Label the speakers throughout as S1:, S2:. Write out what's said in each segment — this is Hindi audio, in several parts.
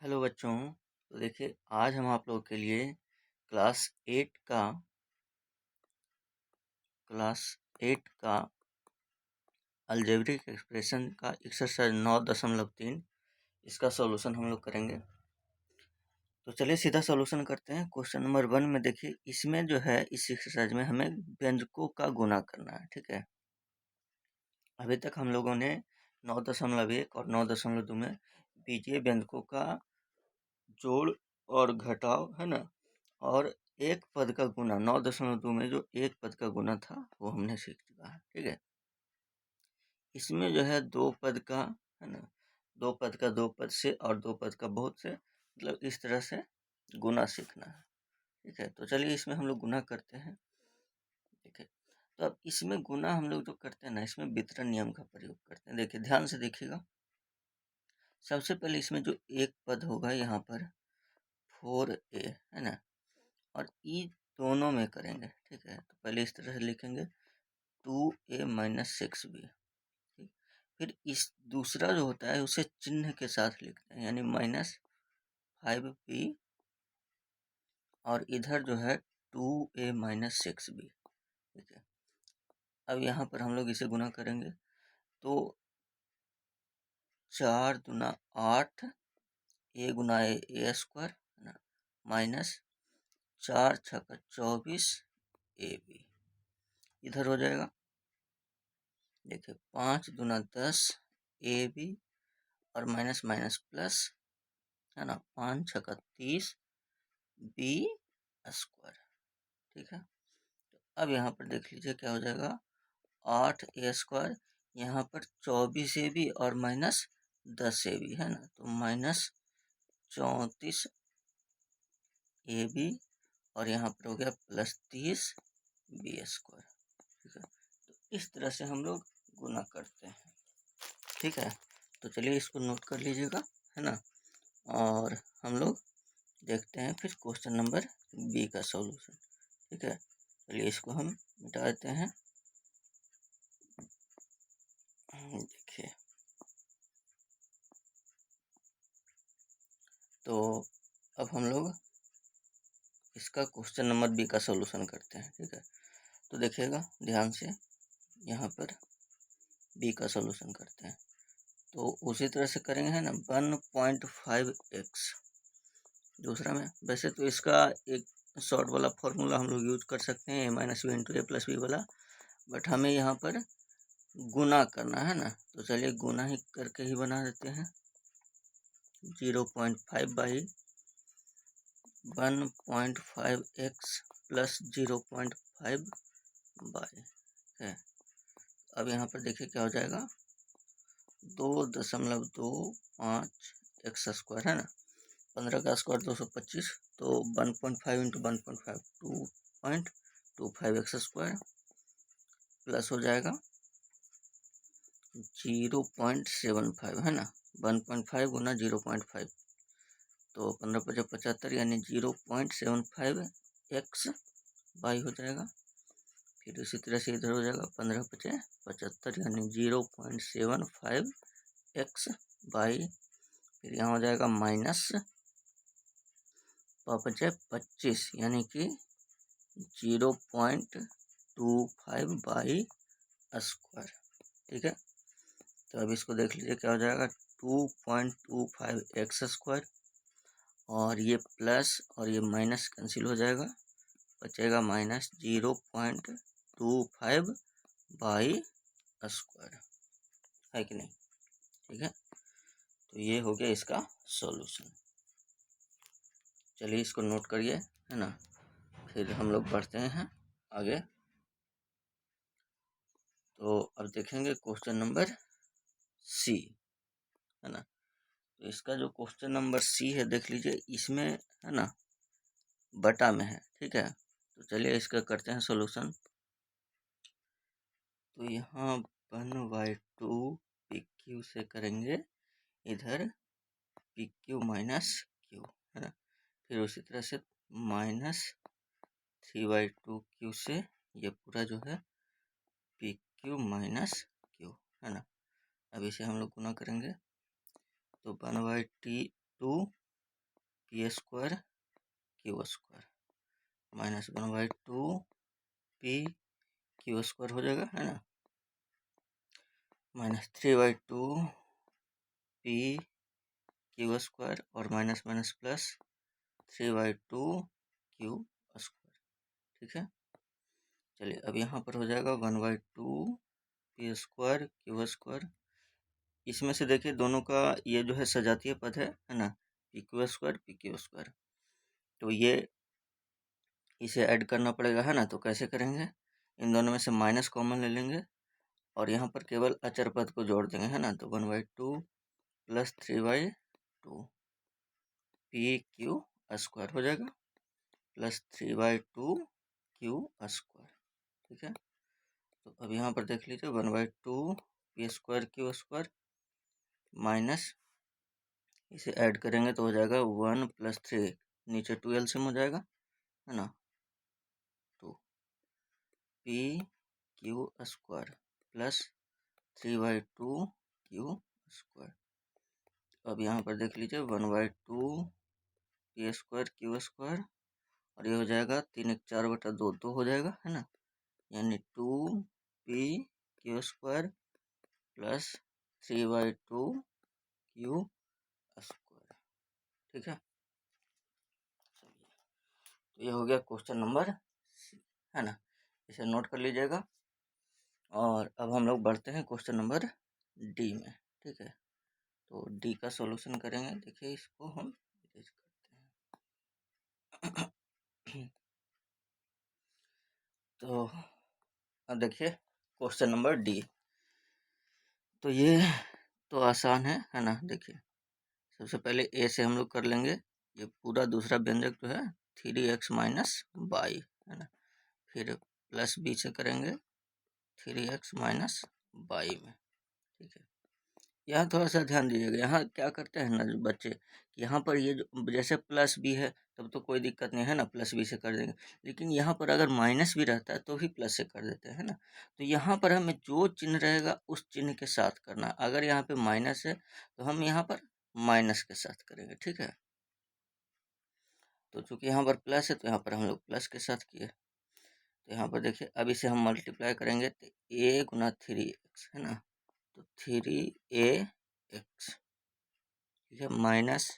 S1: हेलो बच्चों। तो देखिए, आज हम आप लोगों के लिए क्लास 8 का क्लास 8 का अलजेब्रिक एक्सप्रेशन का एक्सरसाइज 9.3 इसका सॉल्यूशन हम लोग करेंगे। तो चलिए सीधा सॉल्यूशन करते हैं। क्वेश्चन नंबर 1 में देखिए, इसमें जो है इस एक्सरसाइज में हमें व्यंजकों का गुना करना है। ठीक है, अभी तक हम लोगों ने 9.1 और 9.2 में बीजीय व्यंजकों का जोड़ और घटाव है ना, और एक पद का गुना 9.2 में जो एक पद का गुना था वो हमने सीख चुका है। ठीक है, इसमें जो है दो पद का है ना, दो पद का दो पद से और दो पद का बहुत से, मतलब इस तरह से गुना सीखना है। ठीक है, तो चलिए इसमें हम लोग गुना करते हैं। ठीक है, तो अब इसमें गुना हम लोग जो करते हैं ना, इसमें वितरण नियम का प्रयोग करते हैं। देखिए ध्यान से देखिएगा, सबसे पहले इसमें जो एक पद होगा यहाँ पर 4a है ना, और ई दोनों में करेंगे। ठीक है, तो पहले इस तरह से लिखेंगे 2a माइनस 6b। ठीक, फिर इस दूसरा जो होता है उसे चिन्ह के साथ लिखते हैं, यानी -5b, और इधर जो है 2a माइनस 6b। ठीक है, अब यहाँ पर हम लोग इसे गुना करेंगे तो 4 दूना 8, a गुना a स्क्वायर है ना, माइनस 4 छक्का 24 ab, इधर हो जाएगा। देखिए 5 दूना 10 ab, और माइनस माइनस प्लस है ना, 5 छक्का 30 b स्क्वायर। ठीक है, तो अब यहाँ पर देख लीजिए क्या हो जाएगा, 8a स्क्वायर, यहाँ पर 24ab और माइनस 10ab है ना, तो माइनस 34ab, और यहाँ पर हो गया प्लस 30b स्क्वायर। ठीक है, तो इस तरह से हम लोग गुना करते हैं। ठीक है, तो चलिए इसको नोट कर लीजिएगा है ना, और हम लोग देखते हैं फिर क्वेश्चन नंबर बी का सॉल्यूशन। ठीक है, चलिए इसको हम मिटा देते हैं। देखिए, तो अब हम लोग इसका क्वेश्चन नंबर बी का सॉल्यूशन करते हैं। ठीक है, तो देखिएगा ध्यान से, यहाँ पर बी का सॉल्यूशन करते हैं तो उसी तरह से करेंगे है ना, 1.5x दूसरा में। वैसे तो इसका एक शॉर्ट वाला फॉर्मूला हम लोग यूज कर सकते हैं, a minus B into A plus B वाला, बट हमें यहाँ पर गुना करना है ना, तो चलिए गुना ही करके ही बना देते हैं। 0.5 बाई 1.5x प्लस 0.5 बाई है। अब यहाँ पर देखिए क्या हो जाएगा, 2.25 एक्स स्क्वायर है ना, 15 का स्क्वायर 225, तो 1.5 इंटू 1.5 2.25 एक्स स्क्वायर, प्लस हो जाएगा 0.75 है ना, 1.5 गुना 0.5, तो 15×5 = 75, यानी 0.75 एक्स बाई हो जाएगा। फिर इसी तरह से इधर हो जाएगा 15×5 = 75, यानी 0.75 एक्स बाई, फिर यहाँ हो जाएगा माइनस 5×25, यानी कि 0.25 बाई स्क्वायर। ठीक है, तो अब इसको देख लीजिए क्या हो जाएगा, 2.25 एक्स स्क्वायर, और ये प्लस और ये माइनस कैंसिल हो जाएगा, बचेगा माइनस 0.25 बाई स्क्वायर, है कि नहीं। ठीक है, तो ये हो गया इसका सॉल्यूशन। चलिए इसको नोट करिए है ना, फिर हम लोग बढ़ते हैं आगे। तो अब देखेंगे क्वेश्चन नंबर सी है ना, तो इसका जो क्वेश्चन नंबर सी है देख लीजिए, इसमें है ना बटा में है। ठीक है, तो चलिए इसका करते हैं सॉल्यूशन। तो यहाँ 1/2 पी क्यू से करेंगे, इधर पी क्यू माइनस क्यू है ना, फिर उसी तरह से -3/2 क्यू से ये पूरा जो है पी क्यू माइनस क्यू है ना। अब इसे हम लोग गुना करेंगे, तो 1/2 P square Q square minus 1/2 P Q square हो जाएगा, है ना, माइनस 3/2 पी क्यू स्क्वायर और minus minus plus 3/2 Q square. ठीक है, चलिए अब यहाँ पर हो जाएगा 1/2 पी स्क्वायर क्यू स्क्वायर। इसमें से देखिए दोनों का ये जो है सजातीय पद है ना, पी क्यू स्क्वायर, तो ये इसे ऐड करना पड़ेगा, है ना। तो कैसे करेंगे, इन दोनों में से माइनस कॉमन ले लेंगे और यहाँ पर केवल अचर पद को जोड़ देंगे, है ना। तो 1/2 प्लस 3/2 पी क्यू स्क्वायर हो जाएगा प्लस 3/2 क्यू स्क्वायर। ठीक है, तो अब यहाँ पर देख लीजिए 1/2 P square Q square minus इसे ऐड करेंगे तो हो जाएगा 1 प्लस 3, नीचे 2 एलसीएम हो जाएगा, है ना, तो P Q square plus 3/2 Q square. अब यहाँ पर देख लीजिए 1/2 पी स्क्वायर क्यू स्क्वायर और ये हो जाएगा 3 × 4 / 2 2 हो जाएगा, है ना, यानी 2 P Q square plus 3/2 Q square. ठीक है, तो ये हो गया क्वेश्चन नंबर सी, है ना, इसे नोट कर लीजिएगा। और अब हम लोग बढ़ते हैं क्वेश्चन नंबर डी में। ठीक है, तो डी का सॉल्यूशन करेंगे। देखिए इसको हम इरेज करते हैं। तो अब देखिए क्वेश्चन नंबर डी, तो ये तो आसान है ना। देखिए सबसे पहले ए से हम लोग कर लेंगे, ये पूरा दूसरा व्यंजक जो है 3x माइनस वाई, है ना, फिर प्लस बी से करेंगे 3x माइनस वाई में। ठीक है, यहाँ थोड़ा सा ध्यान दीजिएगा, यहाँ क्या करते हैं ना जो बच्चे, यहाँ पर ये जो जैसे प्लस बी है तब तो कोई दिक्कत नहीं है ना, प्लस बी से कर देंगे, लेकिन यहाँ पर अगर माइनस भी रहता है तो भी प्लस से कर देते हैं ना। तो यहाँ पर हमें जो चिन्ह रहेगा उस चिन्ह के साथ करना। अगर यहाँ पे माइनस है तो हम यहाँ पर माइनस के साथ करेंगे। ठीक है, तो चूंकि यहाँ पर प्लस है तो यहाँ पर हम लोग प्लस के साथ किए। तो यहाँ पर देखिए अब इसे हम मल्टीप्लाई करेंगे तो a × 3x, है ना, तो 3ax, ठीक है, minus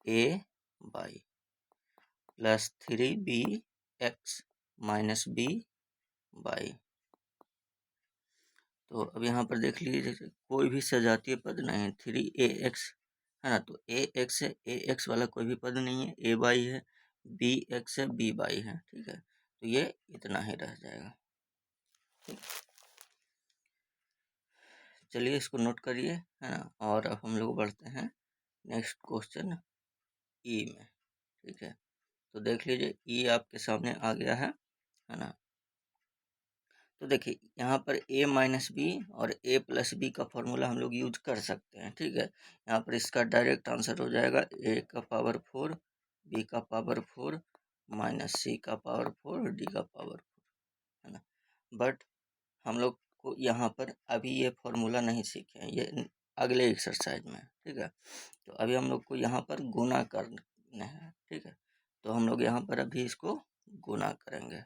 S1: a by plus 3bx minus b by. तो अब यहाँ पर देख लीजिए जैसे कोई भी सजातीय पद नहीं है, 3ax, है ना, तो ax है, ax वाला कोई भी पद नहीं है, a बाई है, bx है, b बाई है। ठीक है, तो ये इतना ही रह जाएगा। ठीक, चलिए इसको नोट करिए, है ना, और अब हम लोग बढ़ते हैं नेक्स्ट क्वेश्चन ई में। ठीक है, तो देख लीजिए ई आपके सामने आ गया है ना। तो देखिए यहाँ पर a माइनस बी और a प्लस बी का फॉर्मूला हम लोग यूज कर सकते हैं। ठीक है, यहाँ पर इसका डायरेक्ट आंसर हो जाएगा a का पावर 4 b का पावर 4 माइनस c का पावर 4 d का पावर 4, है ना। बट हम लोग को यहाँ पर अभी ये फॉर्मूला नहीं सीखे हैं, ये अगले एक्सरसाइज में। ठीक है, तो अभी हम लोग को यहाँ पर गुना करना है। ठीक है, तो हम लोग यहाँ पर अभी इसको गुना करेंगे।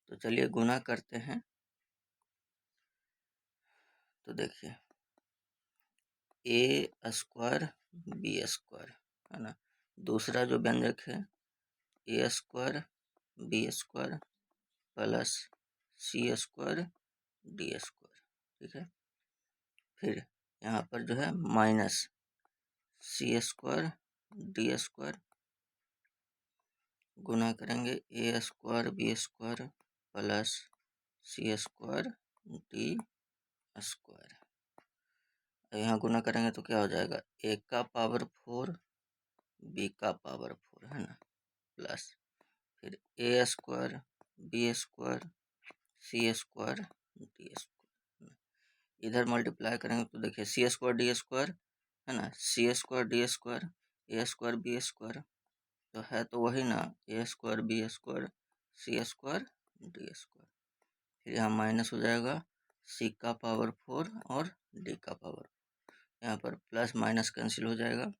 S1: तो चलिए गुना करते हैं। तो देखिए a स्क्वायर बी स्क्वायर, है ना, दूसरा जो व्यंजक है a square B square plus C square D square. ठीक है, फिर यहाँ पर जो है minus C square D square गुना करेंगे a square B square plus C square D square. यहाँ गुना करेंगे तो क्या हो जाएगा, a का पावर 4 b का पावर 4, है ना, प्लस फिर a square B square C square D square. इधर मल्टीप्लाई करेंगे तो देखिए सी स्क्वायर डी स्क्वायर, है ना, C square D square A square B square, तो है तो वही ना, A square B square C square D square. फिर यहाँ माइनस हो जाएगा सी का पावर 4 और डी का पावर, यहाँ पर प्लस माइनस कैंसिल हो जाएगा।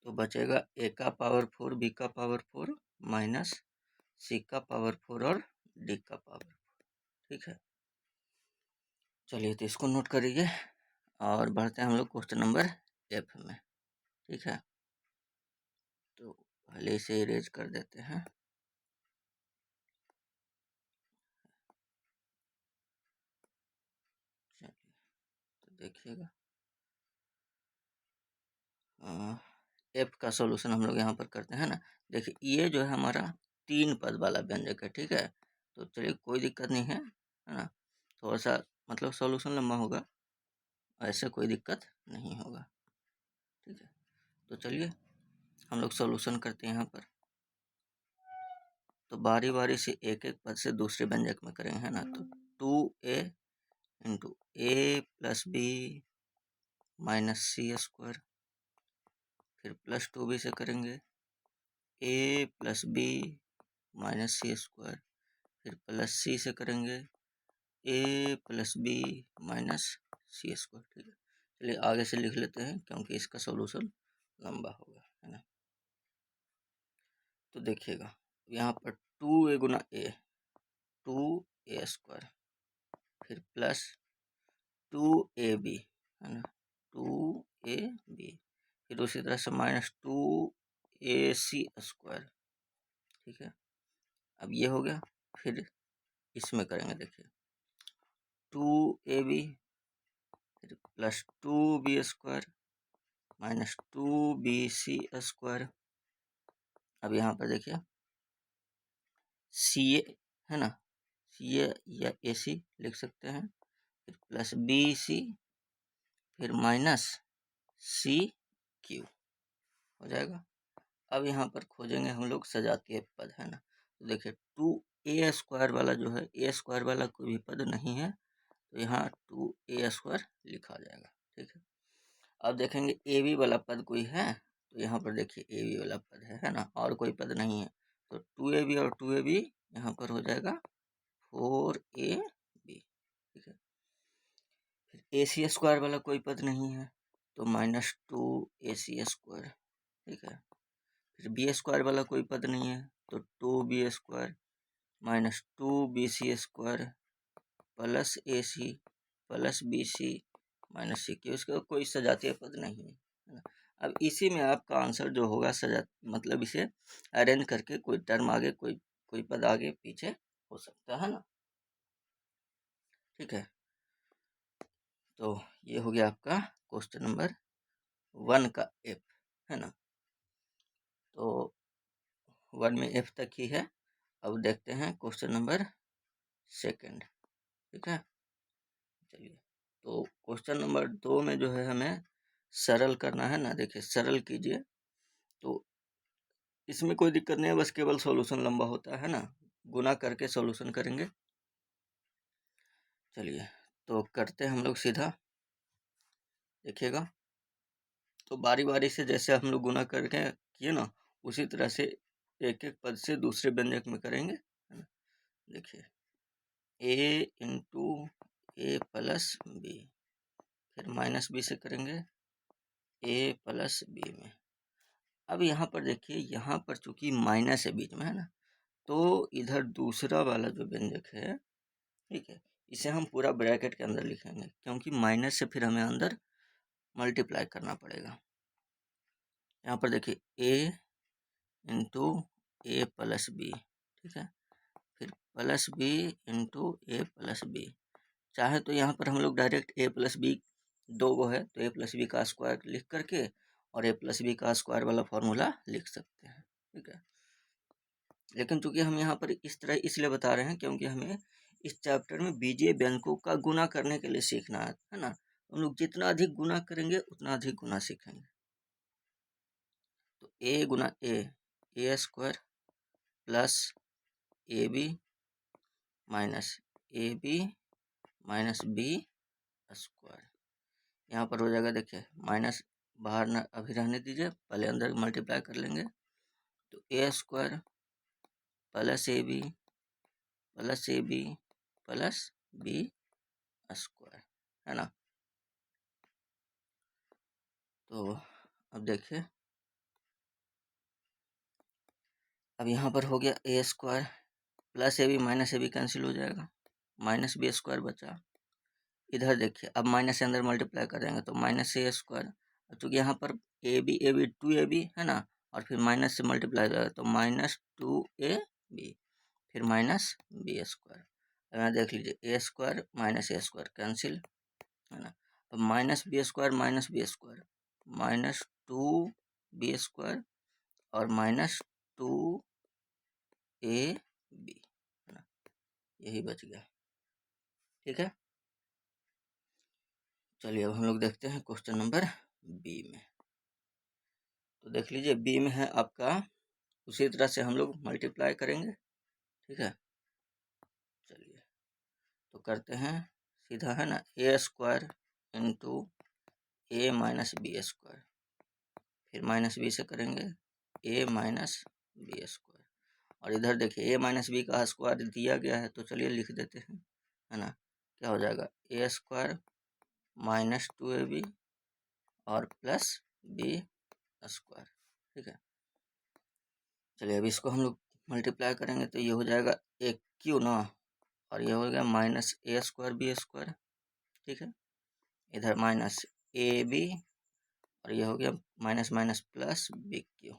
S1: तो बचेगा ए का पावर 4 बी का पावर 4 माइनस सी का पावर 4 और डी का पावर 4। ठीक है, चलिए तो इसको नोट करिए और बढ़ते हैं हम लोग क्वेश्चन नंबर एफ में। ठीक है, तो पहले इसे इरेज कर देते हैं। चलिए तो देखिएगा, एफ का सॉल्यूशन हम लोग यहाँ पर करते हैं ना। देखिए ये जो है हमारा 3 पद वाला व्यंजक है। ठीक है, तो चलिए कोई दिक्कत नहीं है ना। थोड़ा सा मतलब सॉल्यूशन लंबा होगा, ऐसे कोई दिक्कत नहीं होगा। ठीक है, तो चलिए हम लोग सॉल्यूशन करते हैं यहाँ पर। तो बारी बारी से एक एक पद से दूसरे व्यंजक में करेंगे, है ना। तो 2a into A plus B minus C square, फिर प्लस 2b से करेंगे ए plus B minus C square, फिर प्लस सी से करेंगे ए plus B minus C square. ठीक है, चलिए आगे से लिख लेते हैं क्योंकि इसका सॉल्यूशन लंबा होगा, है ना। तो देखिएगा यहाँ पर 2a गुना ए 2a स्क्वायर, फिर प्लस 2ab, है ना 2ab, फिर उसी तरह से माइनस 2ac स्क्वायर। ठीक है, अब ये हो गया। फिर इसमें करेंगे, देखिए 2ab फिर plus 2b square minus 2bc square. अब यहाँ पर देखिए सी ए, है ना, सी ए या ए सी लिख सकते हैं, फिर प्लस बी सी, फिर माइनस सी क्यू हो जाएगा। अब यहाँ पर खोजेंगे हम लोग सजातीय पद, है ना। तो देखिए 2a स्क्वायर वाला जो है, ए स्क्वायर वाला कोई भी पद नहीं है, तो यहाँ 2a स्क्वायर लिखा जाएगा। ठीक है, अब देखेंगे ए बी वाला पद कोई है, तो यहाँ पर देखिए ए बी वाला पद है ना, और कोई पद नहीं है, तो 2ab और 2ab यहाँ पर हो जाएगा 4ab। ठीक है, फिर ए सी स्क्वायर वाला कोई पद नहीं है, तो माइनस 2ac स्क्वायर। ठीक है, फिर बी स्क्वायर वाला कोई पद नहीं है, तो 2b square minus 2bc square plus A C plus B C minus C Q. इसका कोई सजातीय पद नहीं है, है ना। अब इसी में आपका आंसर जो होगा सजा मतलब इसे अरेंज करके कोई टर्म आगे कोई पद आगे पीछे हो सकता है ना। ठीक है, तो ये हो गया आपका क्वेश्चन नंबर 1 का एफ, है ना। तो 1 में एफ तक ही है। अब देखते हैं क्वेश्चन नंबर 2। ठीक है, चलिए तो क्वेश्चन नंबर 2 में जो है हमें सरल करना है ना। देखिए सरल कीजिए, तो इसमें कोई दिक्कत नहीं है, बस केवल सॉल्यूशन लंबा होता है ना। गुना करके सॉल्यूशन करेंगे। चलिए तो करते हैं हम लोग सीधा, देखिएगा। तो बारी बारी से जैसे हम लोग गुना करके किए ना, उसी तरह से एक एक पद से दूसरे व्यंजक में करेंगे, है ना। देखिए ए इंटू ए प्लस बी, फिर माइनस बी से करेंगे ए प्लस बी में। अब यहाँ पर देखिए, यहाँ पर चूंकि माइनस है बीच में, है ना, तो इधर दूसरा वाला जो व्यंजक है, ठीक है, इसे हम पूरा ब्रैकेट के अंदर लिखेंगे, क्योंकि माइनस से फिर हमें अंदर मल्टीप्लाई करना पड़ेगा। यहाँ पर देखिए ए इंटू ए प्लस बी, ठीक है, फिर plus B into A plus B. चाहे तो यहाँ पर हम लोग डायरेक्ट ए प्लस बी, दो वो है तो ए प्लस बी का स्क्वायर लिख करके और ए प्लस बी का स्क्वायर वाला फॉर्मूला लिख सकते हैं। ठीक है, लेकिन चूंकि हम यहाँ पर इस तरह इसलिए बता रहे हैं क्योंकि हमें इस चैप्टर में बीजीय व्यंजकों का गुना करने के लिए सीखना है ना। हम लोग जितना अधिक गुना करेंगे उतना अधिक गुना सीखेंगे। तो ए गुना A square plus A B minus A B minus B square. यहाँ पर हो जाएगा, देखिए माइनस बाहर न अभी रहने दीजिए, पहले अंदर मल्टीप्लाई कर लेंगे। तो A square plus A B plus B square, है ना। तो अब देखिए अब यहाँ पर हो गया A square plus A B minus A B cancel हो जाएगा, माइनस बी स्क्वायर बचा। इधर देखिए अब माइनस से अंदर मल्टीप्लाई करेंगे तो माइनस ए स्क्वायर, चूँकि यहाँ पर A B two A B है ना, और फिर माइनस से मल्टीप्लाई करेगा तो माइनस टू ए बी, फिर माइनस बी स्क्वायर। अब यहाँ देख लीजिए A square minus A square cancel है ना, अब minus B square minus two B square और माइनस टू ए बी है ना, यही बच गया। ठीक है, चलिए अब हम लोग देखते हैं क्वेश्चन नंबर बी में। तो देख लीजिए बी में है आपका, उसी तरह से हम लोग मल्टीप्लाई करेंगे। ठीक है, चलिए तो करते हैं सीधा है ना, A square into A minus B square, फिर माइनस बी से करेंगे ए माइनस बी स्क्वायर, और इधर देखिए ए माइनस बी का स्क्वायर दिया गया है तो चलिए लिख देते हैं है ना, क्या हो जाएगा A square minus two A B और प्लस बी स्क्वायर। ठीक है, चलिए अब इसको हम लोग मल्टीप्लाई करेंगे तो ये हो जाएगा एक क्यू ना, और ये हो गया minus A square B square. ठीक है, इधर माइनस ए बी और ये हो गया minus minus plus B Q,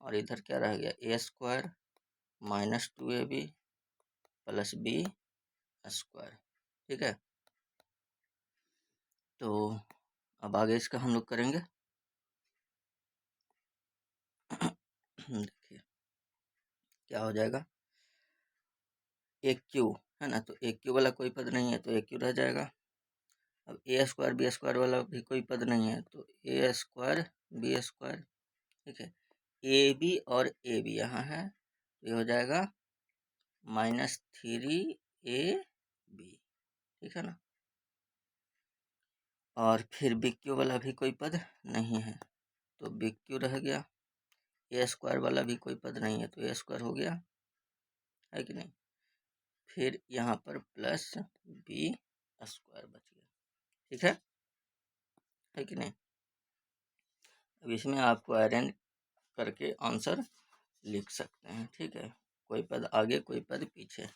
S1: और इधर क्या रह गया A square minus two A B plus B square. ठीक है, तो अब आगे इसका हम लोग करेंगे। देखिए क्या हो जाएगा, एक क्यू है ना, तो एक क्यू वाला कोई पद नहीं है तो एक क्यू रह जाएगा। अब ए स्क्वायर बी स्क्वायर वाला भी कोई पद नहीं है तो ए स्क्वायर बी स्क्वायर। ठीक है, ए बी और ए बी यहाँ है तो ये हो जाएगा माइनस थ्री ए बी। ठीक है ना, और फिर बी क्यू वाला भी कोई पद नहीं है तो बी क्यू रह गया, ए स्क्वायर वाला भी कोई पद नहीं है तो ए स्क्वायर हो गया, है कि नहीं, फिर यहाँ पर प्लस बी स्क्वायर बच गया। ठीक है कि नहीं। अब इसमें आपको आयरन करके आंसर लिख सकते हैं। ठीक है, कोई पद आगे कोई पद पीछे,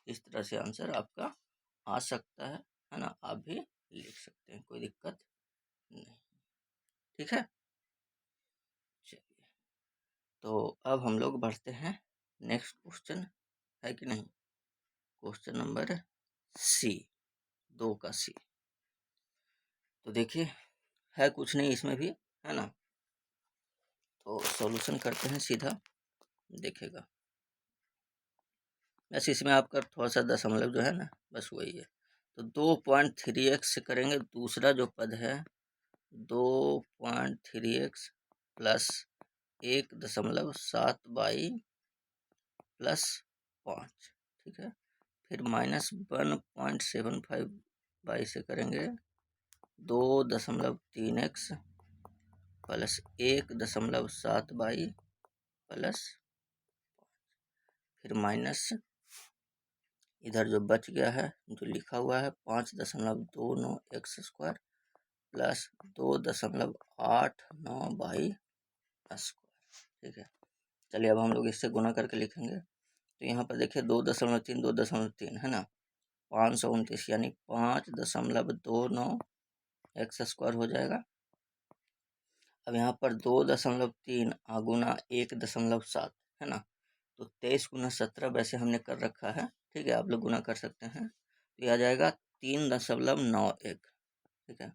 S1: इस तरह से आंसर आपका आ सकता है ना, आप भी लिख सकते हैं, कोई दिक्कत नहीं। ठीक है, चलिए तो अब हम लोग बढ़ते हैं नेक्स्ट क्वेश्चन, है कि नहीं, क्वेश्चन नंबर सी, 2 का सी। तो देखिए है कुछ नहीं इसमें भी है ना, तो सॉल्यूशन करते हैं सीधा, देखेगा बस इसमें आपका थोड़ा सा दशमलव जो है ना बस वही है। तो 2.3x से करेंगे, दूसरा जो पद है 2.3x प्लस 1.7 बाई प्लस 5। ठीक है, फिर माइनस 1.75 बाई से करेंगे 2.3x प्लस 1.7 बाई प्लस, फिर माइनस इधर जो बच गया है जो लिखा हुआ है 5.29 स्क्वायर प्लस 2.89 बाई स्क्वायर। ठीक है, चलिए अब हम लोग इससे गुना करके लिखेंगे तो यहाँ पर देखिए 2.3 है ना, 529 यानी 5.29 स्क्वायर हो जाएगा। अब यहाँ पर 2.3 गुना 1.7 है ना, तो 23 गुना 17 वैसे हमने कर रखा है। ठीक है, आप लोग गुना कर सकते हैं तो यह आ जाएगा 3.91। ठीक है,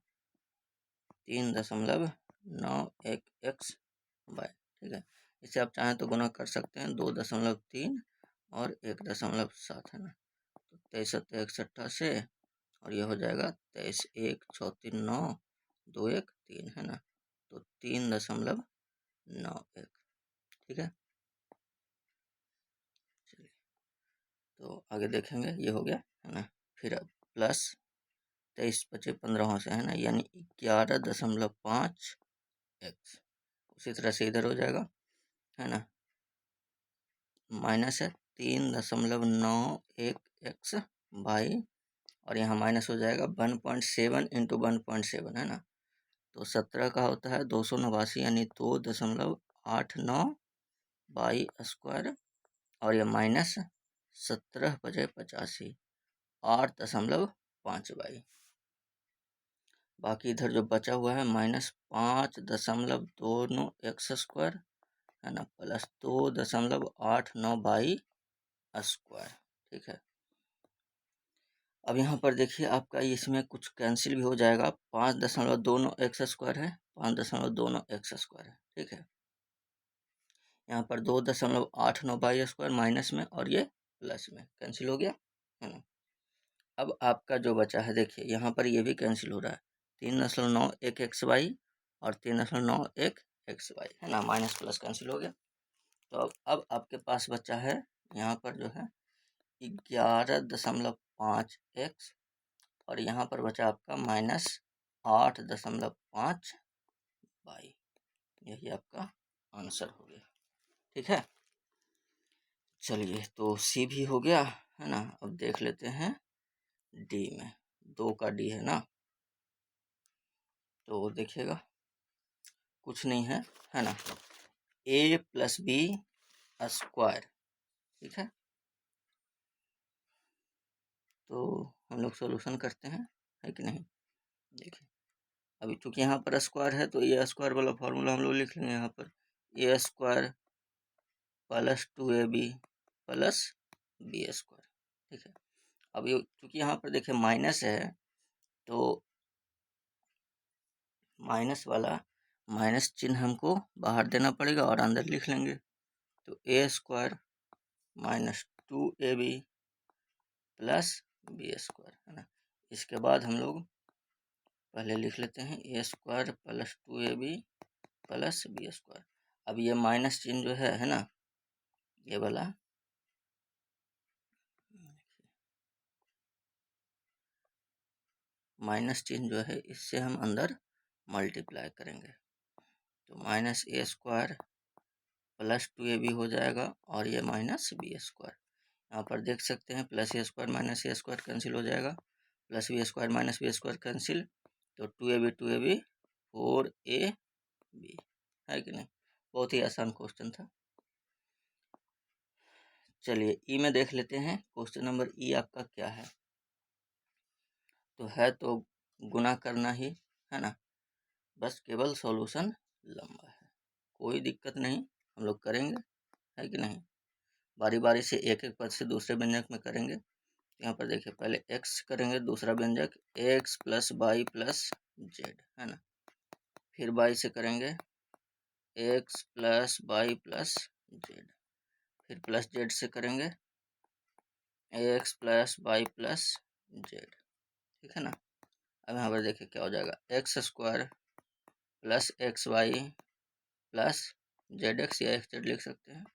S1: 3.91 एक्स बाय। ठीक है, इसे आप चाहें तो गुना कर सकते हैं 2.3 और 1.7 है ना, तो 23 61 से, और यह हो जाएगा 23 1 6 3 9 2 1 3 है ना, तो 3.91। ठीक है, चलिए तो आगे देखेंगे, ये हो गया है ना, फिर अब प्लस 23 बचे 15 से है ना, यानी 11.5 एक्स, उसी तरह से इधर हो जाएगा है ना, माइनस है 3.91 एक्स बाई, और यहाँ माइनस हो जाएगा 1.7 इंटू 1.7 है ना, तो 17 का होता है 289 यानी 2.89 बाई स्क्वायर और ये माइनस 17/85 8.5 बाकी इधर जो बचा हुआ है -5.29 x² है ना, प्लस 2.89 स्क्वायर। ठीक है, अब यहाँ पर देखिए आपका इसमें कुछ कैंसिल भी हो जाएगा। 5.29 x² है, 5.29 x² है। ठीक है, यहाँ पर 2.89 माइनस में और ये प्लस में कैंसिल हो गया है ना। अब आपका जो बचा है देखिए यहाँ पर ये भी कैंसिल हो रहा है, 3.91 xy और 3.91 xy है ना, माइनस प्लस कैंसिल हो गया। तो अब आपके पास बचा है यहाँ पर जो है 11.5 x और यहाँ पर बचा आपका -8.5y। यही आपका आंसर हो गया। ठीक है, चलिए तो सी भी हो गया है ना। अब देख लेते हैं डी में, 2 का डी है ना, तो देखिएगा कुछ नहीं है ना, a + b²। ठीक है, तो हम लोग सॉल्यूशन करते हैं, है कि नहीं। देखिए अभी चूंकि यहाँ पर स्क्वायर है तो ए स्क्वायर वाला फॉर्मूला हम लोग लिख लेंगे यहाँ पर, a² + 2ab + b²। ठीक है, अब ये चूंकि यहाँ पर देखिए माइनस है तो माइनस वाला माइनस चिन्ह हमको बाहर देना पड़ेगा और अंदर लिख लेंगे। तो a² - 2ab + b² है ना। इसके बाद हम लोग पहले लिख लेते हैं a² + 2ab + b²। अब ये माइनस चिन्ह जो है ना, ये वाला माइनस चिन्ह जो है इससे हम अंदर मल्टीप्लाई करेंगे, तो -a² + 2ab हो जाएगा और ये -b²। यहाँ पर देख सकते हैं +a² - a² कैंसिल हो जाएगा, +b² - b² कैंसिल, तो 2ab 4ab है कि नहीं। बहुत ही आसान क्वेश्चन था। चलिए ई में देख लेते हैं, क्वेश्चन नंबर ई आपका क्या है। तो है तो गुना करना ही है ना, बस केवल सॉल्यूशन लंबा है, कोई दिक्कत नहीं, हम लोग करेंगे, है कि नहीं। बारी बारी से एक एक पद से दूसरे व्यंजक में करेंगे। यहाँ पर देखिए पहले x करेंगे, दूसरा व्यंजक x + y + z है ना, फिर y से करेंगे x + y + z, फिर प्लस z से करेंगे x + y + z। ठीक है ना। अब यहाँ पर देखिए क्या हो जाएगा, x² + xy + zx या xz लिख सकते हैं।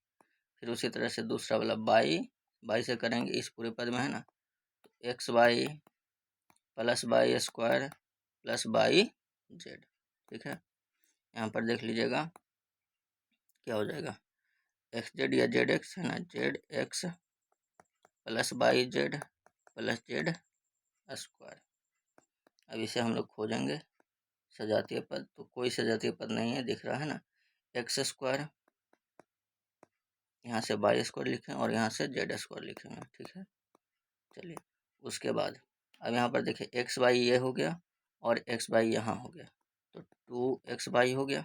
S1: फिर उसी तरह से दूसरा वाला y से करेंगे इस पूरे पद में है ना, xy + y² + yz। ठीक है, यहाँ पर देख लीजिएगा क्या हो जाएगा, xz या zx है ना, zx + yz + z²। अब इसे हम लोग खोजेंगे सजातीय पद, तो कोई सजातीय पद नहीं है, दिख रहा है ना, x² यहाँ से y² लिखें और यहाँ से z² लिखेंगे। ठीक है, चलिए उसके बाद अब यहाँ पर देखिए xy ये हो गया और xy यहाँ हो गया, तो 2xy हो गया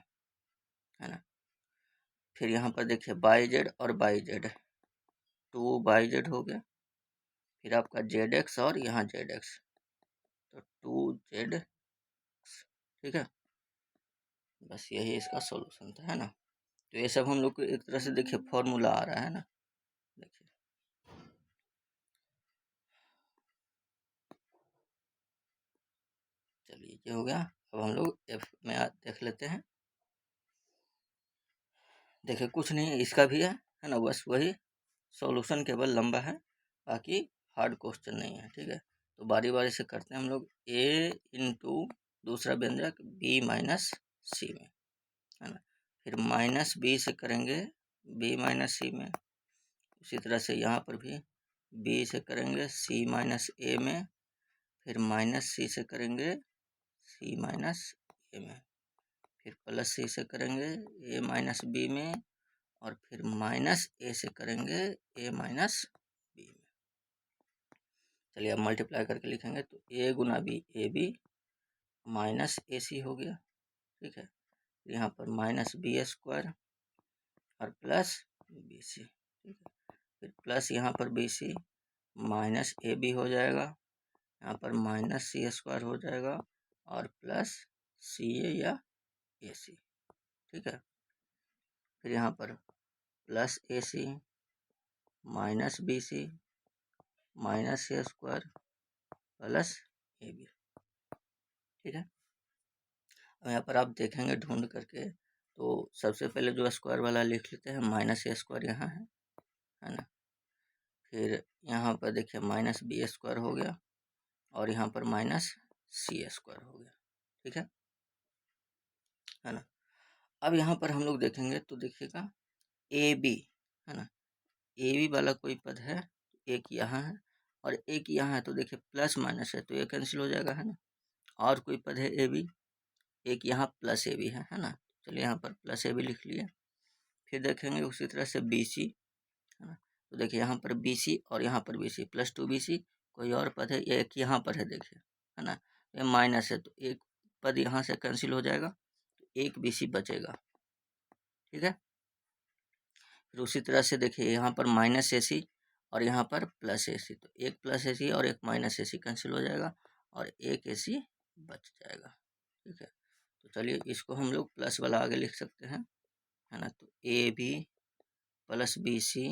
S1: है ना। फिर यहाँ पर देखिए yz और yz, 2yz हो गया। फिर आपका zx और यहाँ zx, तो 2z। ठीक है, बस यही इसका सॉल्यूशन था है ना। तो ये सब हम लोग को एक तरह से देखिए फॉर्मूला आ रहा है ना, देखिए चलिए ये हो गया। अब हम लोग एफ में देख लेते हैं। देखिए कुछ नहीं इसका भी है ना, बस वही सॉल्यूशन केवल लंबा है, बाकी हार्ड क्वेश्चन नहीं है। ठीक है, तो बारी बारी से करते हैं हम लोग। a × दूसरा व्यंजक b - c में है ना, फिर -b से करेंगे b - c में, उसी तरह से यहाँ पर भी b से करेंगे c - a में, फिर -c से करेंगे c - a में, फिर +c से करेंगे a - b में और फिर माइनस ए से करेंगे ए माइनस बी में। चलिए अब मल्टीप्लाई करके लिखेंगे तो ए गुना B A B minus A C हो गया, ठीक है। यहाँ पर माइनस बी स्क्वायर और प्लस बी सी, ठीक है। फिर प्लस यहाँ पर B C minus A B हो जाएगा, यहाँ पर माइनस सी स्क्वायर हो जाएगा और प्लस सी ए या ए सी, ठीक है। फिर यहाँ पर plus A C minus B C minus C square plus A B, ठीक है। अब यहाँ पर आप देखेंगे ढूंढ करके तो सबसे पहले जो स्क्वायर वाला लिख लेते हैं, माइनस ए स्क्वायर यहाँ है ना। फिर यहाँ पर देखिए माइनस बी स्क्वायर हो गया और यहाँ पर माइनस सी स्क्वायर हो गया, ठीक है ना। अब यहाँ पर हम लोग देखेंगे तो देखिएगा ए बी, है ना, ए बी वाला कोई पद है, एक यहाँ है और एक यहाँ है, तो देखिए प्लस माइनस है तो ये कैंसिल हो जाएगा, है ना। और कोई पद है ए बी, एक यहाँ प्लस ए बी है ना। चलिए यहाँ पर प्लस ए बी लिख लिए। फिर देखेंगे उसी तरह से बी सी, है ना, तो देखिए यहाँ पर बी सी और यहाँ पर बी सी प्लस 2BC, कोई और पद है, एक यहाँ पर है देखिए, है ना, ये माइनस है तो एक पद यहाँ से कैंसिल हो जाएगा तो एक BC बचेगा, ठीक है। फिर उसी तरह से देखिए यहाँ पर माइनस ए सी और यहाँ पर प्लस ए सी, तो एक प्लस ए सी और एक माइनस ए सी कैंसिल हो जाएगा और एक ए सी बच जाएगा, ठीक है। तो चलिए इसको हम लोग प्लस वाला आगे लिख सकते हैं, है ना। तो A B plus B C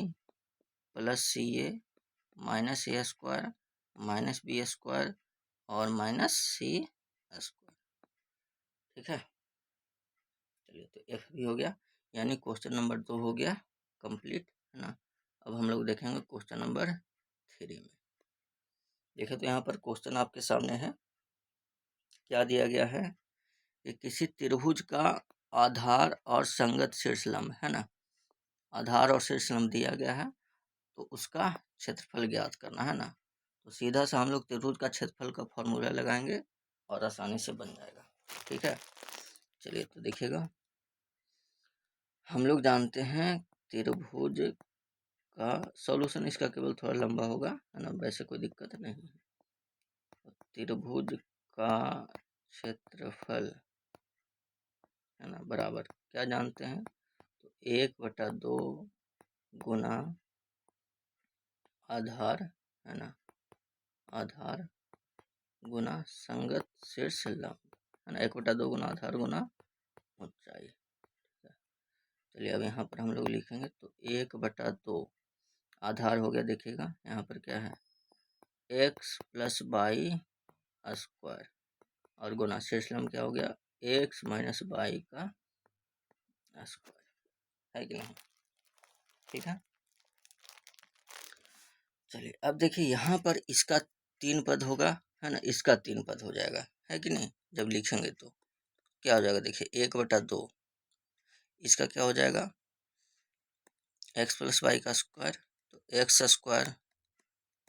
S1: plus C A minus A square minus B square और माइनस सी स्क्वायर, ठीक है। चलिए तो एफ भी हो गया, यानी क्वेश्चन नंबर 2 हो गया कंप्लीट, है ना। अब हम लोग देखेंगे क्वेश्चन नंबर 3 में। देखिए तो यहाँ पर क्वेश्चन आपके सामने है, क्या दिया गया है कि किसी त्रिभुज का आधार और संगत शीर्षलंब, है ना, आधार और शीर्षलंब दिया गया है तो उसका क्षेत्रफल ज्ञात करना, है ना। तो सीधा सा हम लोग त्रिभुज का क्षेत्रफल का फॉर्मूला लगाएंगे और आसानी से बन जाएगा, ठीक है। चलिए तो देखिएगा, हम लोग जानते हैं त्रिभुज का सॉल्यूशन इसका केवल थोड़ा लंबा होगा, है ना, वैसे कोई दिक्कत नहीं है। त्रिभुज का क्षेत्रफल, है ना, बराबर क्या जानते हैं, तो 1/2 गुना आधार, है ना, आधार गुना संगत शीर्ष लंब, है ना, 1/2 गुना आधार गुना ऊंचाई। चलिए अब यहाँ पर हम लोग लिखेंगे तो 1/2 आधार हो गया, देखिएगा यहाँ पर क्या है x + y स्क्वायर और गुना शीर्ष लंब क्या हो गया x - y का स्क्वायर, है कि नहीं, ठीक है। चलिए अब देखिए यहाँ पर इसका 3 पद होगा, है ना, इसका 3 पद हो जाएगा, है कि नहीं। जब लिखेंगे तो क्या हो जाएगा, देखिए 1/2 इसका क्या हो जाएगा x + y का स्क्वायर, तो x square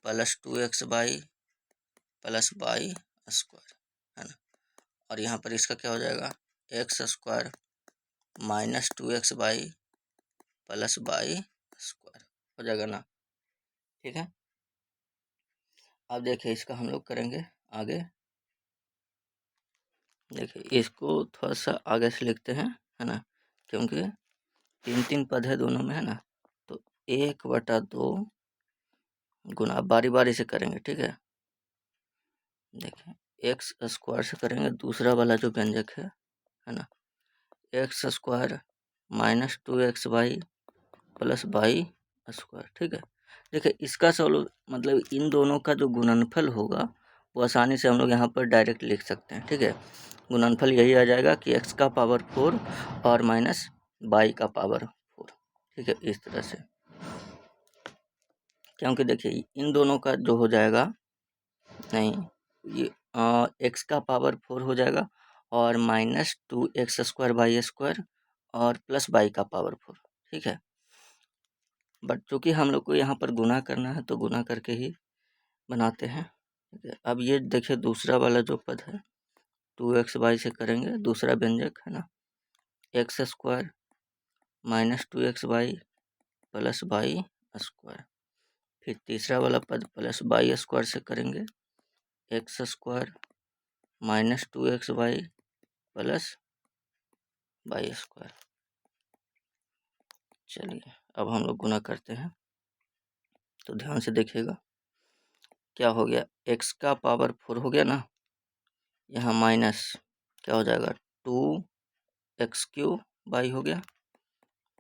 S1: plus 2xy plus y square, है ना। और यहाँ पर इसका क्या हो जाएगा x square minus 2xy plus y square हो जाएगा ना, ठीक है। अब देखिए इसका हम लोग करेंगे आगे, देखिए इसको थोड़ा सा आगे से लिखते हैं, है ना, क्योंकि 3 पद है दोनों में, है ना। तो 1/2 गुना, बारी बारी से करेंगे, ठीक है। देखिए एक्स स्क्वायर से करेंगे दूसरा वाला जो व्यंजक है ना, x square minus 2xy plus y square, ठीक है। देखिए इसका मतलब इन दोनों का जो गुणनफल होगा वो आसानी से हम लोग यहाँ पर डायरेक्ट लिख सकते हैं, ठीक है। गुणनफल यही आ जाएगा कि x का पावर 4 और माइनस y का पावर 4, ठीक है, इस तरह से। क्योंकि देखिए इन दोनों का जो हो जाएगा, नहीं ये x का पावर 4 हो जाएगा और minus 2x square y square और प्लस y का पावर 4, ठीक है। बट चूँकि हम लोग को यहाँ पर गुना करना है तो गुना करके ही बनाते हैं, ठीक है। अब ये देखिए दूसरा वाला जो पद है 2xy से करेंगे दूसरा व्यंजक, है ना, x square -2x/y plus Y square. फिर तीसरा वाला पद प्लस वाई स्क्वायर से करेंगे, x² -2xy plus Y square. चलिए अब हम लोग गुना करते हैं, तो ध्यान से देखिएगा क्या हो गया। x का पावर 4 हो गया ना, यहाँ माइनस क्या हो जाएगा 2x³ वाई हो गया,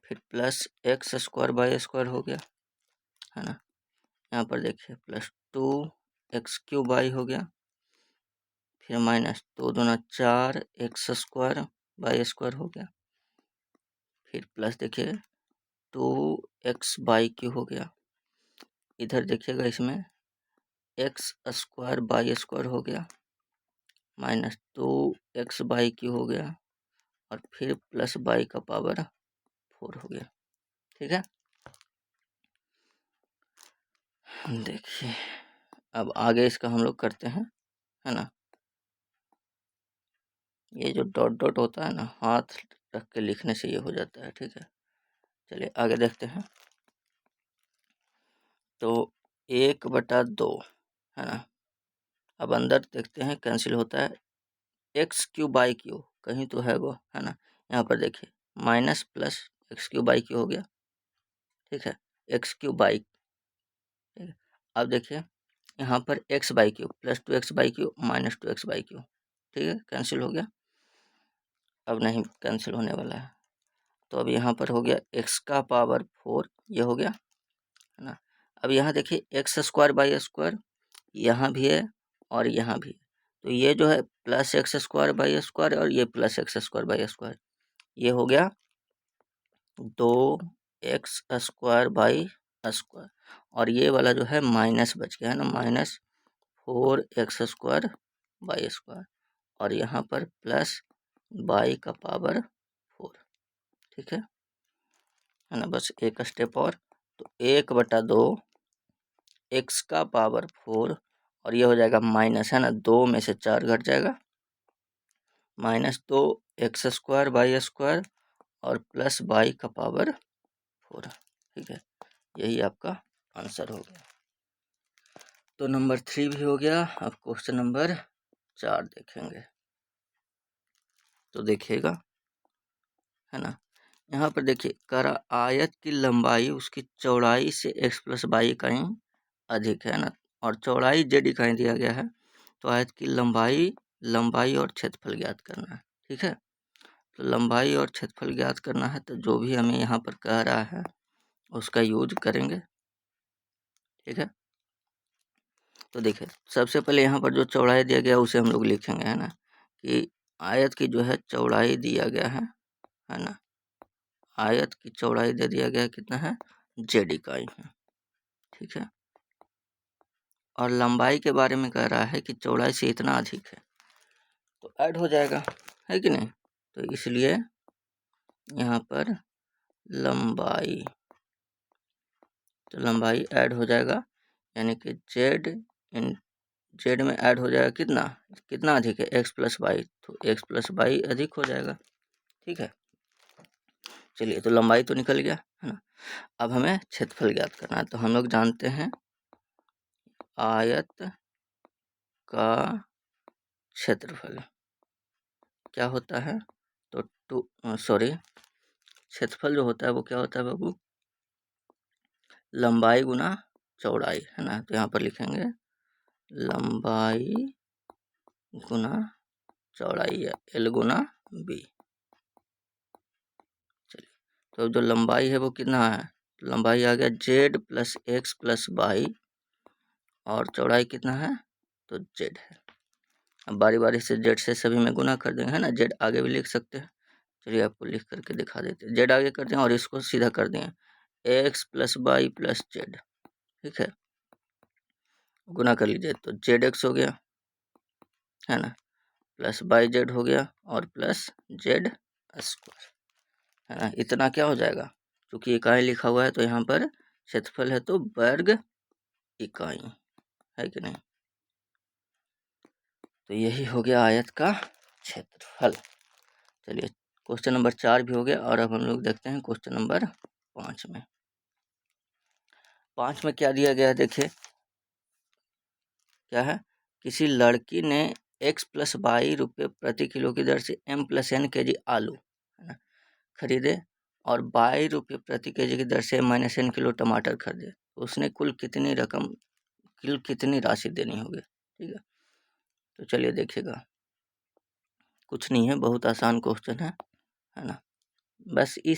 S1: फिर प्लस x² वाई स्क्वायर हो गया, है ना। यहाँ पर देखिए प्लस 2x³ वाई हो गया, फिर माइनस 2 दूना 4 x² वाई स्क्वायर हो गया, फिर प्लस देखिए 2x/3 हो गया। इधर देखिएगा इसमें x² वाई स्क्वायर हो गया, माइनस 2x/3 हो गया, और फिर प्लस वाई का पावर 4 हो गया। ठीक है, देखिए अब आगे इसका हम लोग करते हैं, है ना। ये जो डॉट डॉट होता है ना, हाथ रख के लिखने से ये हो जाता है। ठीक है, चलिए आगे देखते हैं। तो 1/2 है ना, अब अंदर देखते हैं कैंसिल होता है, x³ कहीं तो है वो, है ना। यहाँ पर देखिए माइनस प्लस x³ हो गया, ठीक है, x³। ठीक है, अब देखिए यहाँ पर x/3 plus 2x/3 minus 2x/3, ठीक है, कैंसिल हो गया। अब नहीं कैंसिल होने वाला है, तो अब यहाँ पर हो गया x का पावर 4, ये हो गया, है ना। अब यहाँ देखिए x² वाई स्क्वायर यहाँ भी है और यहाँ भी है, तो ये जो है प्लस x² वाई स्क्वायर और ये प्लस x² वाई स्क्वायर, ये हो गया 2x² वाई स्क्वायर, और ये वाला जो है माइनस बच गया है ना, -4x² वाई स्क्वायर, और यहाँ पर प्लस वाई का पावर 4। ठीक है ना, बस एक स्टेप और, तो 1/2 x का पावर 4, और ये हो जाएगा माइनस, है ना, 2 में से 4 घट जाएगा, -2 x² वाई स्क्वायर और प्लस वाई का पावर 4। ठीक है, यही आपका आंसर हो गया। तो नंबर 3 भी हो गया। अब क्वेश्चन नंबर 4 देखेंगे, तो देखिएगा, है ना। यहाँ पर देखिए करा आयत की लंबाई उसकी चौड़ाई से x+y इकाई अधिक है ना, और चौड़ाई z इकाई दिया गया है, तो आयत की लंबाई और क्षेत्रफल ज्ञात करना है। ठीक है, तो लंबाई और क्षेत्रफल ज्ञात करना है, तो जो भी हमें यहाँ पर कह रहा है उसका यूज करेंगे। ठीक है, तो देखिए सबसे पहले यहाँ पर जो चौड़ाई दिया गया उसे हम लोग लिखेंगे, है ना, कि आयत की जो है चौड़ाई दिया गया है ना, आयत की चौड़ाई दे दिया गया है, कितना है, z इकाई है। ठीक है, और लंबाई के बारे में कह रहा है कि चौड़ाई से इतना अधिक है, तो ऐड हो जाएगा, है कि नहीं। तो इसलिए यहाँ पर लंबाई, तो लंबाई ऐड हो जाएगा, यानी कि जेड में ऐड हो जाएगा, कितना कितना अधिक है, x+y, तो x+y अधिक हो जाएगा। ठीक है, चलिए तो लंबाई तो निकल गया, है ना। अब हमें क्षेत्रफल ज्ञात करना है, तो हम लोग जानते हैं आयत का क्षेत्रफल क्या होता है, तो क्षेत्रफल जो होता है वो क्या होता है बाबू, लंबाई गुना चौड़ाई, है ना। तो यहाँ पर लिखेंगे लंबाई गुना चौड़ाई, या L गुना B। चलिए, तो जो लंबाई है वो कितना है, लंबाई आ गया z+x+y, और चौड़ाई कितना है, तो z है। अब बारी बारी से z से सभी में गुना कर देंगे, है ना, z आगे भी लिख सकते हैं। चलिए आपको लिख करके दिखा देते हैं, z आगे कर दें और इसको सीधा कर दें x+y+z। ठीक है, गुना कर लीजिए, तो zx हो गया, है ना, प्लस yz हो गया, और प्लस z स्क्वायर, है ना। इतना क्या हो जाएगा, क्योंकि इकाई लिखा हुआ है तो यहाँ पर क्षेत्रफल है तो वर्ग इकाई, है कि नहीं। तो यही हो गया आयत का क्षेत्रफल। चलिए क्वेश्चन नंबर 4 भी हो गया। और अब हम लोग देखते हैं क्वेश्चन नंबर 5 में। 5 में क्या दिया गया है देखिए, क्या है, किसी लड़की ने x + 22 रुपये प्रति किलो की दर से m + n kg आलू, है ना, खरीदे और 22 रुपये प्रति kg की दर से m - n किलो टमाटर खरीदे, तो उसने कुल कितनी राशि देनी होगी। ठीक है, तो चलिए देखिएगा, कुछ नहीं है, बहुत आसान क्वेश्चन है ना। बस ये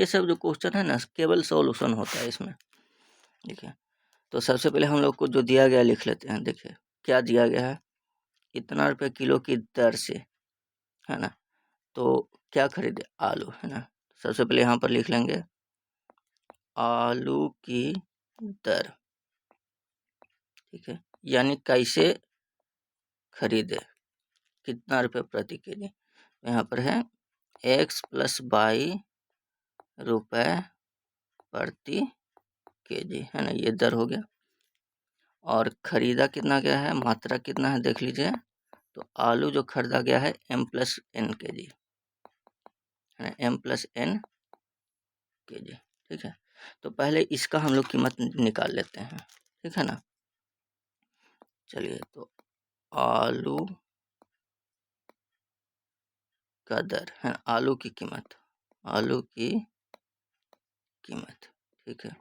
S1: सब जो क्वेश्चन है ना, केवल सॉल्यूशन होता है इसमें। देखिए, तो सबसे पहले हम लोग को जो दिया गया लिख लेते हैं। देखिए क्या दिया गया है, इतना रुपये किलो की दर से, है ना, तो क्या खरीदे, आलू, है ना। सबसे पहले यहाँ पर लिख लेंगे आलू की दर, ठीक है, यानी कैसे खरीदे, कितना रुपये प्रति केजी। यहाँ पर है x + 22 रुपये प्रति केजी, है ना, ये दर हो गया। और खरीदा कितना गया है, मात्रा कितना है देख लीजिए, तो आलू जो खरीदा गया है m + n kg, है ना, m + n kg। ठीक है, तो पहले इसका हम लोग कीमत निकाल लेते हैं, ठीक है ना। चलिए, तो आलू का दर है, आलू की कीमत, ठीक है।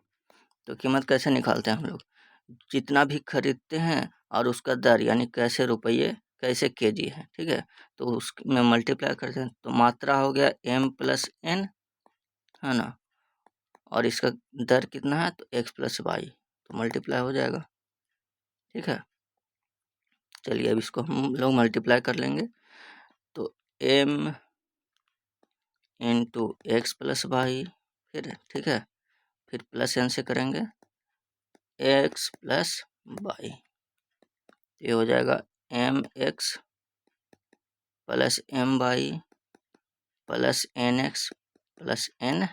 S1: तो कीमत कैसे निकालते हैं हम लोग, जितना भी खरीदते हैं और उसका दर यानी कैसे रुपये कैसे केजी है, ठीक है, तो उसमें मल्टीप्लाई करते हैं, तो मात्रा हो गया m + n, है ना, और इसका दर कितना है, तो x + y, तो मल्टीप्लाई हो जाएगा। ठीक है, चलिए अब इसको हम लोग मल्टीप्लाई कर लेंगे, तो m × x + y, फिर ठीक है, फिर प्लस n से करेंगे x + y, ये हो जाएगा mx + my + nx + ny,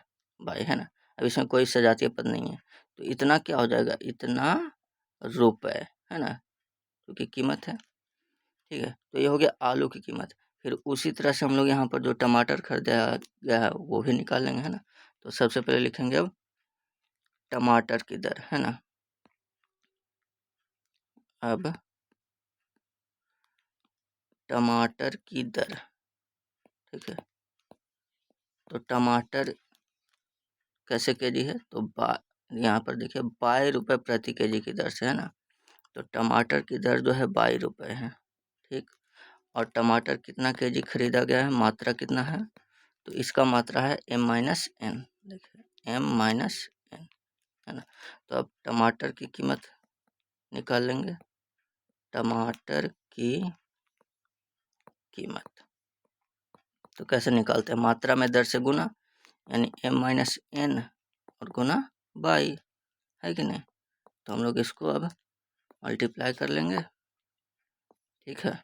S1: है ना। अब इसमें कोई सजातीय पद नहीं है, तो इतना क्या हो जाएगा, इतना रुपए, है ना, क्योंकि कीमत है। ठीक है, तो ये हो गया आलू की कीमत। फिर उसी तरह से हम लोग यहाँ पर जो टमाटर खरीदा गया है वो भी निकाल लेंगे, है ना। तो सबसे पहले लिखेंगे अब टमाटर की दर, है ना। अब टमाटर की दर, ठीक है, तो टमाटर कैसे केजी है, तो यहाँ पर देखिए 22 रुपये प्रति केजी की दर से, है ना, तो टमाटर की दर जो है 22 रुपये है। ठीक, और टमाटर कितना केजी खरीदा गया है, मात्रा कितना है, तो इसका मात्रा है m - n, देखिए m - n, है ना। तो अब टमाटर की कीमत निकाल लेंगे, टमाटर की कीमत तो कैसे निकालते हैं, मात्रा में दर से गुना, यानी m - n और गुना बाई, है कि नहीं। तो हम लोग इसको अब मल्टीप्लाई कर लेंगे, ठीक है।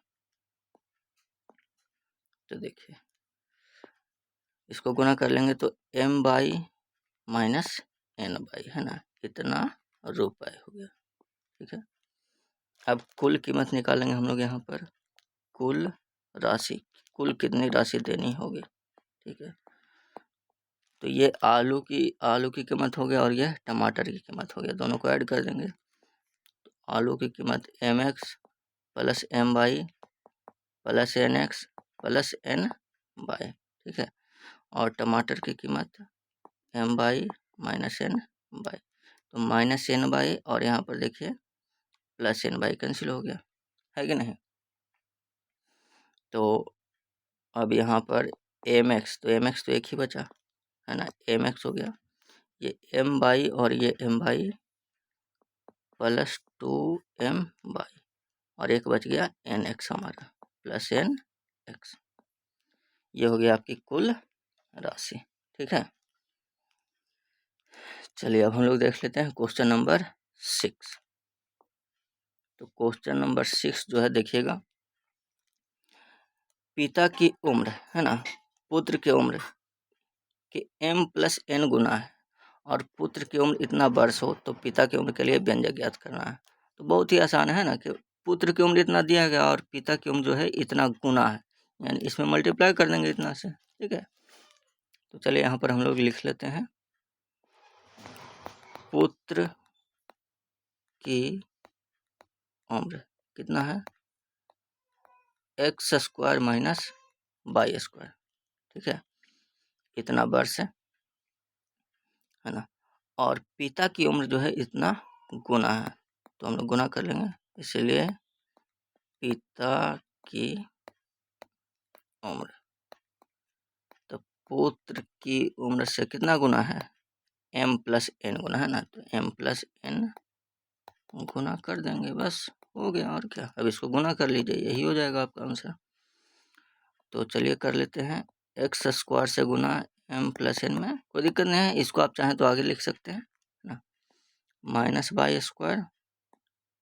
S1: तो देखिए इसको गुना कर लेंगे, तो m/n/, है ना, इतना रुपए हो गया। ठीक है, अब कुल कीमत निकालेंगे हम लोग यहाँ पर, कुल राशि, कुल कितनी राशि देनी होगी। ठीक है, तो ये आलू की कीमत हो गया और ये टमाटर की कीमत हो गया, दोनों को ऐड कर देंगे। तो आलू की कीमत mx + my + nx + ny, ठीक है, और टमाटर की कीमत m/- ny, तो -ny और यहाँ पर देखिए +ny कैंसिल हो गया, है कि नहीं। तो अब यहाँ पर mx, तो mx तो एक ही बचा, है ना, mx हो गया, ये m/, और ये m/, +2m/, और एक बच गया nx हमारा, +nx, ये हो गया आपकी कुल राशि। ठीक है, चलिए अब हम लोग देख लेते हैं क्वेश्चन नंबर 6। तो क्वेश्चन नंबर 6 जो है देखिएगा, पिता की उम्र, है ना, पुत्र की उम्र कि m + n गुना है और पुत्र की उम्र इतना वर्ष हो, तो पिता की उम्र के लिए व्यंजक ज्ञात करना है। तो बहुत ही आसान है ना, कि पुत्र की उम्र इतना दिया गया और पिता की उम्र जो है इतना गुना है, यानी इसमें मल्टीप्लाई कर देंगे इतना से, ठीक है। तो चलिए यहाँ पर हम लोग लिख लेते हैं पुत्र की उम्र कितना है, x square minus Y square, ठीक है, इतना वर्ष है ना। और पिता की उम्र जो है इतना गुना है, तो हम लोग गुना कर लेंगे, इसलिए पिता की उम्र, तो पुत्र की उम्र से कितना गुना है, m प्लस एन गुना है ना, तो m प्लस एन गुना कर देंगे, बस हो गया। और क्या, अब इसको गुना कर लीजिए, यही हो जाएगा आपका आंसर। तो चलिए कर लेते हैं, एक्स स्क्वायर से गुना m प्लस एन में कोई दिक्कत नहीं है, इसको आप चाहें तो आगे लिख सकते हैं ना, minus Y square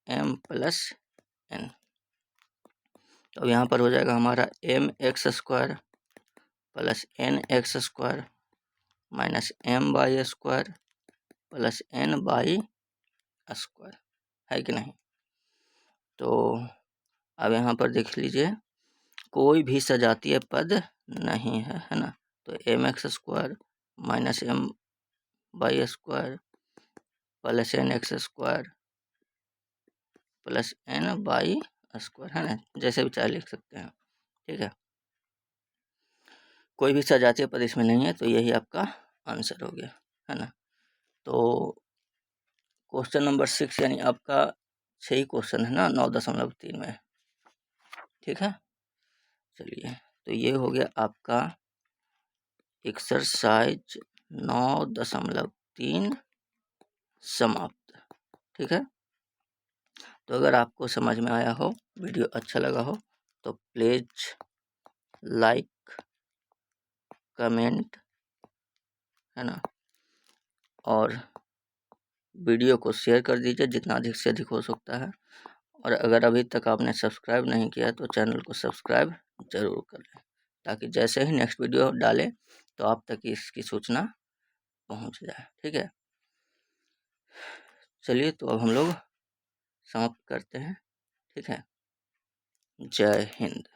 S1: m plus N. तो यहाँ पर हो जाएगा हमारा m X square plus N X square minus m Y square plus N Y square, है कि नहीं। तो अब यहाँ पर देख लीजिए, कोई भी सजातीय पद नहीं है ना, तो M X square minus M Y square plus N X square plus N Y square, है ना, जैसे भी चाहे लिख सकते हैं, ठीक है। कोई भी सजातीय पद इसमें नहीं है, तो यही आपका आंसर हो गया, है ना। तो क्वेश्चन नंबर 6 यानी आपका 6 क्वेश्चन है ना 9.3 में, ठीक है। चलिए, तो ये हो गया आपका एक्सरसाइज 9.3 समाप्त, ठीक है। तो अगर आपको समझ में आया हो, वीडियो अच्छा लगा हो, तो प्लीज़ लाइक कमेंट, है ना, और वीडियो को शेयर कर दीजिए जितना अधिक से अधिक हो सकता है। और अगर अभी तक आपने सब्सक्राइब नहीं किया तो चैनल को सब्सक्राइब ज़रूर कर लें, ताकि जैसे ही नेक्स्ट वीडियो डालें तो आप तक इसकी सूचना पहुंच जाए, ठीक है। चलिए, तो अब हम लोग समाप्त करते हैं, ठीक है। जय हिंद।